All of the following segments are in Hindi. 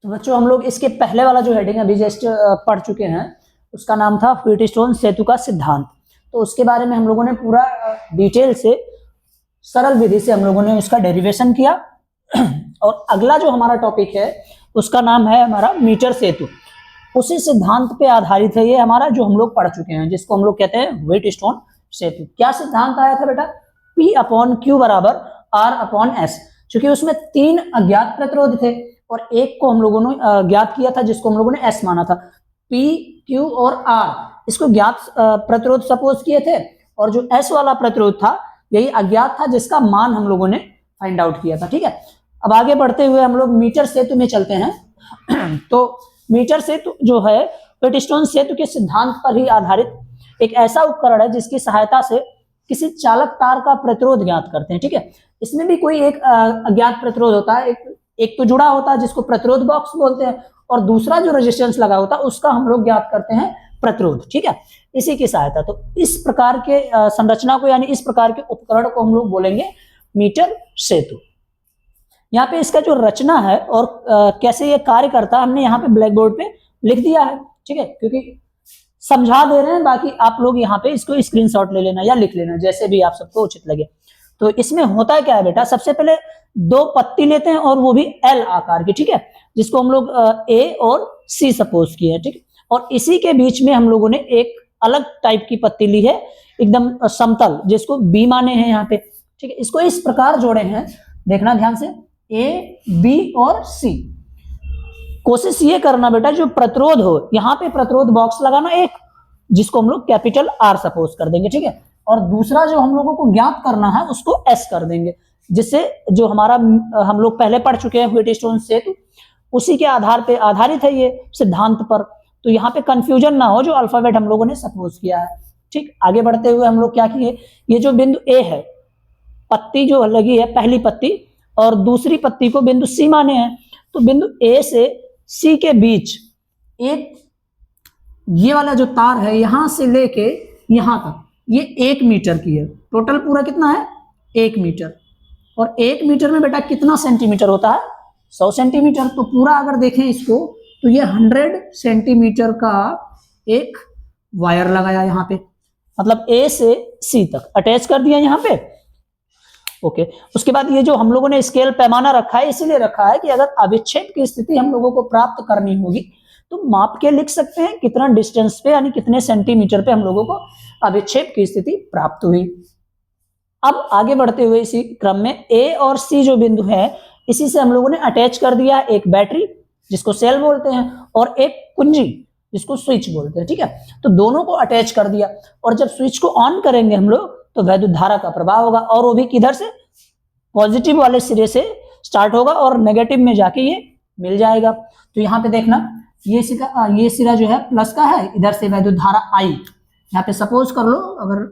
तो बच्चों हम लोग इसके पहले वाला जो हेडिंग अभी जस्ट पढ़ चुके हैं, उसका नाम था व्हीटस्टोन सेतु का सिद्धांत। तो उसके बारे में हम लोगों ने पूरा डिटेल से सरल विधि से हम लोगों ने उसका डेरिवेशन किया। और अगला जो हमारा टॉपिक है उसका नाम है हमारा मीटर सेतु। उसी सिद्धांत पे आधारित है ये हमारा, जो हम लोग पढ़ चुके हैं, जिसको हम लोग कहते हैं व्हीटस्टोन सेतु। क्या सिद्धांत आया था बेटा? P/Q बराबर R/S। क्योंकि उसमें 3 अज्ञात प्रतिरोध थे और एक को हम लोगों ने ज्ञात किया था, जिसको हम लोगों ने S माना था। P, Q और R इसको ज्ञात प्रतिरोध सपोज किए थे, और जो S वाला प्रतिरोध था यही अज्ञात था, जिसका मान हम लोगों ने फाइंड आउट किया था। ठीक है, अब आगे बढ़ते हुए हम लोग मीटर सेतु में चलते हैं। तो मीटर सेतु जो है व्हीटस्टोन सेतु के सिद्धांत पर ही आधारित एक ऐसा उपकरण है जिसकी सहायता से किसी चालक तार का प्रतिरोध ज्ञात करते हैं। ठीक है, इसमें भी कोई एक अज्ञात प्रतिरोध होता है, एक तो जुड़ा होता है जिसको प्रतिरोध बॉक्स बोलते हैं, और दूसरा जो रेजिस्टेंस लगा होता है उसका हम लोग ज्ञात करते हैं प्रतिरोध। ठीक है, इसी की सहायता, तो इस प्रकार के संरचना को यानी इस प्रकार के उपकरण को हम लोग बोलेंगे मीटर सेतु। यहाँ पे इसका जो रचना है और कैसे ये कार्य करता है हमने यहाँ पे ब्लैक बोर्ड पे लिख दिया है। ठीक है, क्योंकि समझा दे रहे हैं, बाकी आप लोग यहाँ पे इसको स्क्रीनशॉट ले लेना या लिख लेना, जैसे भी आप सबको उचित लगे। तो इसमें होता क्या है बेटा, सबसे पहले 2 पत्ती लेते हैं और वो भी L आकार की। ठीक है, जिसको हम लोग A और C सपोज किए हैं। ठीक, और इसी के बीच में हम लोगों ने एक अलग टाइप की पत्ती ली है, एकदम समतल, जिसको B माने हैं यहाँ पे। ठीक है, इसको इस प्रकार जोड़े हैं, देखना ध्यान से, A, B और C। कोशिश ये करना बेटा जो प्रतिरोध हो, यहाँ पे प्रतिरोध बॉक्स लगाना एक, जिसको हम लोग कैपिटल R सपोज कर देंगे। ठीक है, और दूसरा जो हम लोगों को ज्ञात करना है उसको S कर देंगे, जिससे जो हमारा हम लोग पहले पढ़ चुके हैं व्हीटस्टोन सेतु, उसी के आधार पे आधारित है ये सिद्धांत पर। तो यहाँ पे कंफ्यूजन ना हो जो अल्फाबेट हम लोगों ने सपोज किया है। ठीक, आगे बढ़ते हुए हम लोग क्या किए, ये जो बिंदु A है, पत्ती जो लगी है पहली पत्ती, और दूसरी पत्ती को बिंदु C माने हैं, तो बिंदु A से C के बीच एक ये वाला जो तार है यहां से लेके यहां तक, ये 1 मीटर की है। टोटल पूरा कितना है? 1 मीटर। और 1 मीटर में बेटा कितना सेंटीमीटर होता है? 100 सेंटीमीटर। तो पूरा अगर देखें इसको तो ये 100 सेंटीमीटर का एक वायर लगाया यहाँ पे, मतलब A से C तक अटैच कर दिया यहाँ पे। ओके, उसके बाद ये जो हम लोगों ने स्केल पैमाना रखा है, इसीलिए रखा है कि अगर अविक्षेप की स्थिति हम लोगों को प्राप्त करनी होगी तो माप के लिख सकते हैं कितना डिस्टेंस पे यानी कितने सेंटीमीटर पे हम लोगों को अविक्षेप की स्थिति प्राप्त हुई। अब आगे बढ़ते हुए इसी क्रम में A और C जो बिंदु है, इसी से हम लोगों ने अटैच कर दिया एक बैटरी जिसको सेल बोलते हैं, और एक कुंजी जिसको स्विच बोलते हैं। ठीक है, तो दोनों को अटैच कर दिया, और जब स्विच को ऑन करेंगे हम लोग तो वैद्युत धारा का प्रवाह होगा, और वो भी किधर से? पॉजिटिव वाले सिरे से स्टार्ट होगा और नेगेटिव में जाके ये मिल जाएगा। तो यहाँ पे देखना, ये सिरा जो है प्लस का है, इधर से वैद्युत धारा आई, यहाँ पे सपोज कर लो, अगर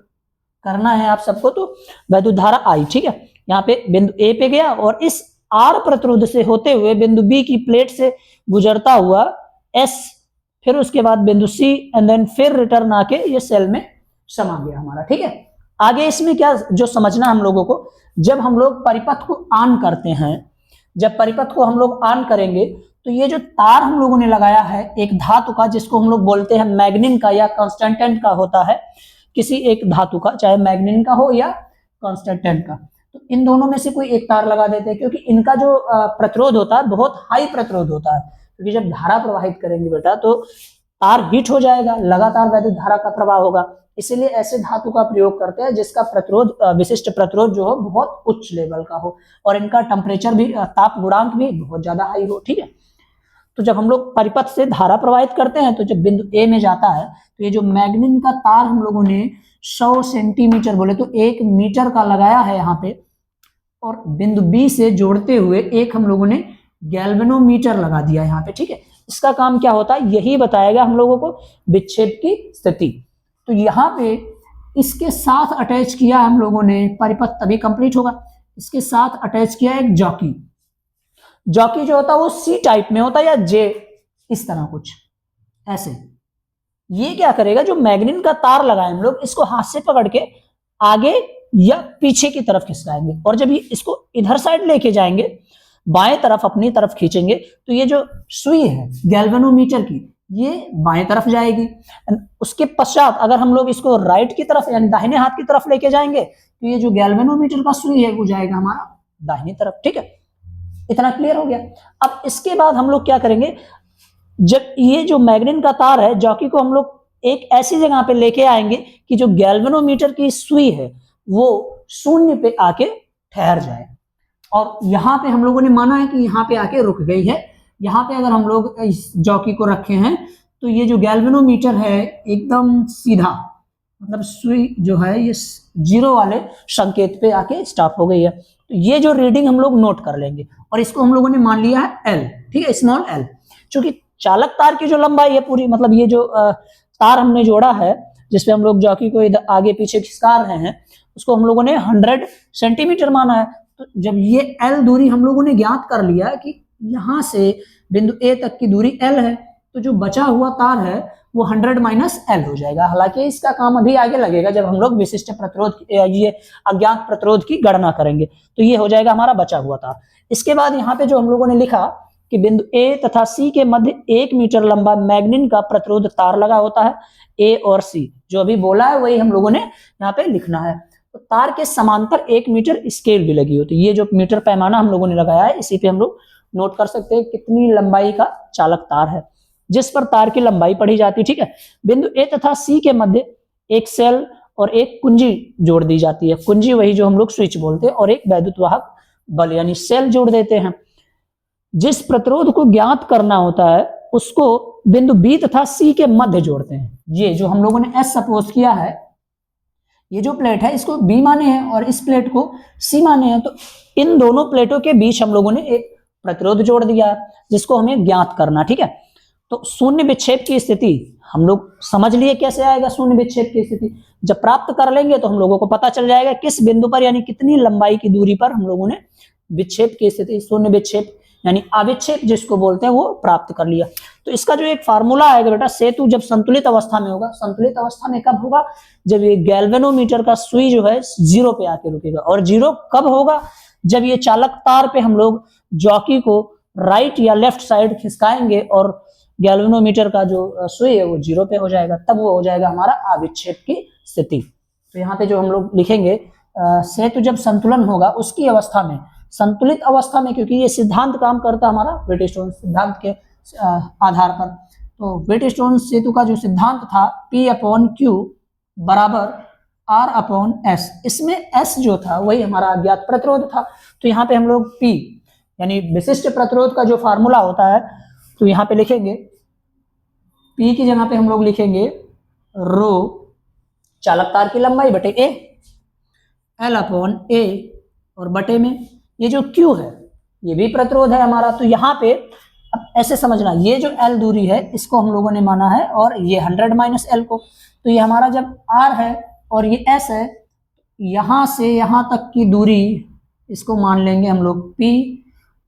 करना है आप सबको तो वैद्युत धारा आई। ठीक है, यहाँ पे बिंदु A पे गया और इस R प्रतिरोध से होते हुए बिंदु B की प्लेट से गुजरता हुआ S, फिर उसके बाद बिंदु C, एंड देन फिर रिटर्न आके ये सेल में समा गया हमारा। ठीक है, आगे इसमें क्या जो समझना हम लोगों को, जब हम लोग परिपथ को ऑन करते हैं, जब परिपथ को हम लोग ऑन करेंगे तो ये जो तार हम लोगों ने लगाया है एक धातु का, जिसको हम लोग बोलते हैं मैग्नीन का या कांस्टेंटेंट का होता है, किसी एक धातु का, चाहे मैग्नीन का हो या कांस्टेंटेंट का, तो इन दोनों में से कोई एक तार लगा देते हैं, क्योंकि इनका जो प्रतिरोध होता है बहुत हाई प्रतिरोध होता है, क्योंकि जब धारा प्रवाहित करेंगे बेटा तो तार हीट हो जाएगा, लगातार वैद्युत धारा का प्रवाह होगा, इसीलिए ऐसे धातु का प्रयोग करते हैं जिसका प्रतिरोध, विशिष्ट प्रतिरोध जो हो बहुत उच्च लेवल का हो, और इनका टेम्परेचर भी, ताप गुणांक भी बहुत ज्यादा हाई हो। ठीक है, तो जब हम लोग परिपथ से धारा प्रवाहित करते हैं तो जब बिंदु A में जाता है तो ये जो मैग्नीन का तार हम लोगों ने 100 सेंटीमीटर बोले तो 1 मीटर का लगाया है यहाँ पे, और बिंदु B से जोड़ते हुए एक हम लोगों ने गैल्वेनोमीटर लगा दिया यहाँ पे। ठीक है, इसका काम क्या होता है यही बताएगा हम लोगों को, विक्षेप की स्थिति। तो यहाँ पे इसके साथ अटैच किया हम लोगों ने, परिपथ तभी कंप्लीट होगा, इसके साथ अटैच किया एक जॉकी। जॉकी जो होता है वो C टाइप में होता है या J, इस तरह कुछ ऐसे। ये क्या करेगा, जो मैग्नीन का तार लगाए हम लोग, इसको हाथ से पकड़ के आगे या पीछे की तरफ खिसकाएंगे, और जब ये इसको इधर साइड लेके जाएंगे बाएं तरफ अपनी तरफ खींचेंगे तो ये जो सुई है गैल्वेनोमीटर की ये बाएं तरफ जाएगी। उसके पश्चात अगर हम लोग इसको राइट की तरफ यानी दाहिने हाथ की तरफ लेके जाएंगे तो ये जो गैल्वेनोमीटर का सुई है वो जाएगा हमारा दाहिनी तरफ। ठीक है, इतना क्लियर हो गया। अब इसके बाद हम लोग क्या करेंगे, जब ये जो मैग्नेट का तार है जॉकी को हम लोग एक ऐसी जगह पे लेके आएंगे कि जो गैल्वेनोमीटर की सुई है वो शून्य पे आके ठहर जाए, और यहाँ पे हम लोगों ने माना है कि यहाँ पे आके रुक गई है। यहाँ पे अगर हम लोग इस जॉकी को रखे हैं तो ये जो गैल्वेनोमीटर है एकदम सीधा, मतलब सुई जो है ये जीरो वाले संकेत पे आके स्टॉप हो गई है। तो ये जो रीडिंग हम लोग नोट कर लेंगे और इसको हम लोगों ने मान लिया है एल। ठीक है, स्मॉल एल, क्योंकि चालक तार की जो लंबाई है पूरी, मतलब ये जो तार हमने जोड़ा है जिसपे हम लोग जॉकी को इधर आगे पीछे खिसका रहे हैं उसको हम लोगों ने 100 सेंटीमीटर माना है। तो जब ये एल दूरी हम लोगों ने ज्ञात कर लिया कि यहाँ से बिंदु ए तक की दूरी एल है, तो जो बचा हुआ तार है वो 100 माइनस एल हो जाएगा। हालांकि इसका काम अभी आगे लगेगा जब हम लोग विशिष्ट प्रतिरोध ये अज्ञात प्रतिरोध की गणना करेंगे। तो ये हो जाएगा हमारा बचा हुआ तार। इसके बाद यहाँ पे जो हम लोगों ने लिखा कि बिंदु ए तथा सी के मध्य 1 मीटर लंबा मैग्नीन का प्रतिरोध तार लगा होता है। ए और सी जो अभी बोला है वही हम लोगों ने यहाँ पे लिखना है। तो तार के समांतर 1 मीटर स्केल भी लगी होती है। ये जो मीटर पैमाना हम लोगों ने लगाया है इसी पे हम लोग नोट कर सकते हैं कितनी लंबाई का चालक तार है जिस पर तार की लंबाई पढ़ी जाती है। ठीक है, बिंदु ए तथा सी के मध्य एक सेल और एक कुंजी जोड़ दी जाती है। कुंजी वही जो हम लोग स्विच बोलते हैं, और एक वैद्युत वाहक बल यानी सेल जोड़ देते हैं। जिस प्रतिरोध को ज्ञात करना होता है उसको बिंदु बी तथा सी के मध्य जोड़ते हैं। ये जो हम लोगों ने एस सपोज किया है, ये जो प्लेट है इसको बी माने हैं और इस प्लेट को सी माने हैं, तो इन दोनों प्लेटों के बीच हम लोगों ने एक प्रतिरोध जोड़ दिया जिसको हमें ज्ञात करना। ठीक है, तो शून्य विक्षेप की स्थिति हम लोग समझ लिए कैसे आएगा। शून्य विक्षेप की स्थिति जब प्राप्त कर लेंगे तो हम लोगों को पता चल जाएगा किस बिंदु पर यानी कितनी लंबाई की दूरी पर हम लोगों ने विक्षेप की स्थिति, शून्य विक्षेप यानी अविक्षेप जिसको बोलते हैं, वो प्राप्त कर लिया। तो इसका जो एक फार्मूला आएगा बेटा, सेतु जब संतुलित अवस्था में होगा, संतुलित अवस्था में कब होगा, जब ये गैल्वेनोमीटर का सुई जो है जीरो पे आके रुकेगा। और जीरो कब होगा, जब ये चालक तार पे हम लोग जॉकी को राइट या लेफ्ट साइड खिसकाएंगे और गैल्वेनोमीटर का जो सुई है वो जीरो पे हो जाएगा, तब वो हो जाएगा हमारा अविक्षेप की स्थिति। तो यहाँ पे जो हम लोग लिखेंगे सेतु जब संतुलन होगा उसकी अवस्था में, संतुलित अवस्था में, क्योंकि ये सिद्धांत काम करता है हमारा व्हीटस्टोन सिद्धांत के आधार पर। तो व्हीटस्टोन सेतु का जो सिद्धांत था P/Q बराबर R/S, इसमें S जो था वही हमारा अज्ञात प्रतिरोध था। तो यहाँ पे हम लोग P यानी विशिष्ट प्रतिरोध का जो फार्मूला होता है तो यहाँ पे लिखेंगे P की जगह पे हम लोग लिखेंगे रो चालक तार की लंबाई बटे A, L/A, और बटे में ये जो Q है ये भी प्रतिरोध है हमारा। तो यहाँ पे अब ऐसे समझना, ये जो L दूरी है इसको हम लोगों ने माना है और ये 100 माइनस L को, तो ये हमारा जब R है और ये S है, यहाँ से यहाँ तक की दूरी इसको मान लेंगे हम लोग P,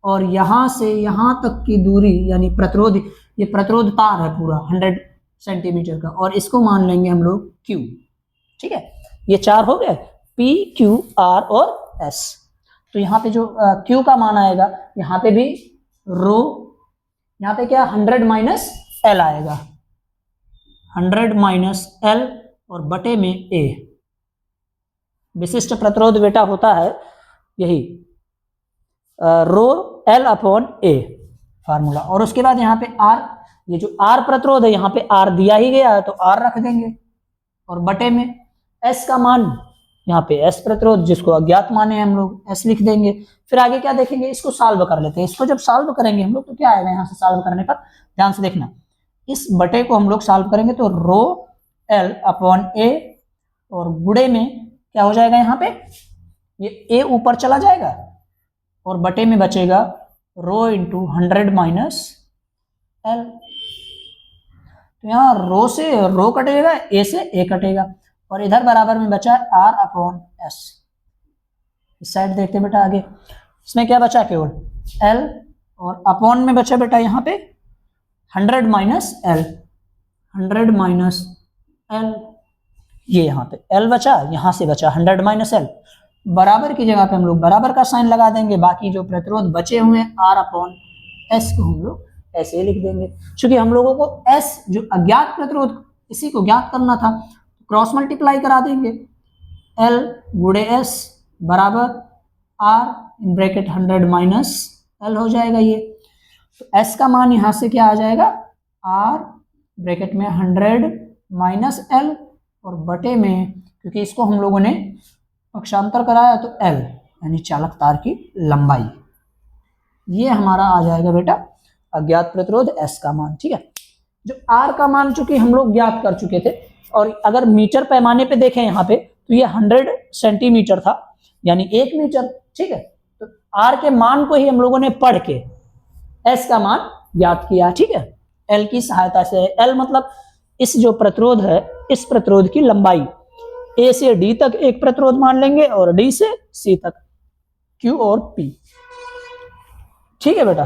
और यहाँ से यहाँ तक की दूरी यानी प्रतिरोध, ये प्रतिरोध तार है पूरा 100 सेंटीमीटर का, और इसको मान लेंगे हम लोग Q। ठीक है, ये चार हो गए P, Q, R और S। तो यहाँ पे जो Q का मान आएगा यहाँ पे भी रो, यहाँ पे क्या 100 माइनस L आएगा, 100 माइनस L और बटे में A। विशिष्ट प्रतिरोध बेटा होता है यही रो L/A फार्मूला। और उसके बाद यहाँ पे R, ये जो R प्रतिरोध है यहाँ पे R दिया ही गया है तो R रख देंगे, और बटे में S का मान, यहाँ पे S प्रतिरोध जिसको अज्ञात माने हम लोग S लिख देंगे। फिर आगे क्या देखेंगे, इसको सॉल्व कर लेते हैं। इसको जब सॉल्व करेंगे हम लोग तो क्या आएगा, यहाँ से सॉल्व करने पर ध्यान से देखना, इस बटे को हम लोग सॉल्व करेंगे तो रो L/A और गुणे में क्या हो जाएगा, यहाँ पे ये A ऊपर चला जाएगा और बटे में बचेगा रो इंटू 100 माइनस L। तो यहाँ रो से रो कटेगा, A से A कटेगा, और इधर बराबर में बचा R/S। इस साइड देखते बेटा आगे, इसमें क्या बचा केवल L, और अपॉन में बचा बेटा यहाँ पे 100 माइनस L, 100 माइनस L, ये यहाँ पे L बचा, यहाँ से बचा 100 माइनस L। बराबर की जगह पे हम लोग बराबर का साइन लगा देंगे, बाकी जो प्रतिरोध बचे हुए हैं R/S को हम लोग ऐसे ही लिख देंगे। क्योंकि हम लोगों को S जो अज्ञात प्रतिरोध इसी को ज्ञात करना था, क्रॉस मल्टीप्लाई करा देंगे, L गुणे S बराबर R in bracket 100 minus L हो जाएगा ये। तो S का मान यहाँ से क्या आ जाएगा, R ब्रैकेट में 100 माइनस L और बटे में, क्योंकि इसको हम लोगों ने पक्षांतर कराया तो L यानी चालक तार की लंबाई, ये हमारा आ जाएगा बेटा अज्ञात प्रतिरोध S का मान। ठीक है, जो R का मान चूंकि हम लोग ज्ञात कर चुके थे, और अगर मीटर पैमाने पे देखें यहाँ पे तो ये 100 सेंटीमीटर था यानी 1 मीटर। ठीक है, तो R के मान को ही हम लोगों ने पढ़ के S का मान ज्ञात किया। ठीक है, L की सहायता से। L मतलब इस जो प्रतिरोध है, इस प्रतिरोध की लंबाई, A से D तक एक प्रतिरोध मान लेंगे और D से C तक Q और P। ठीक है बेटा।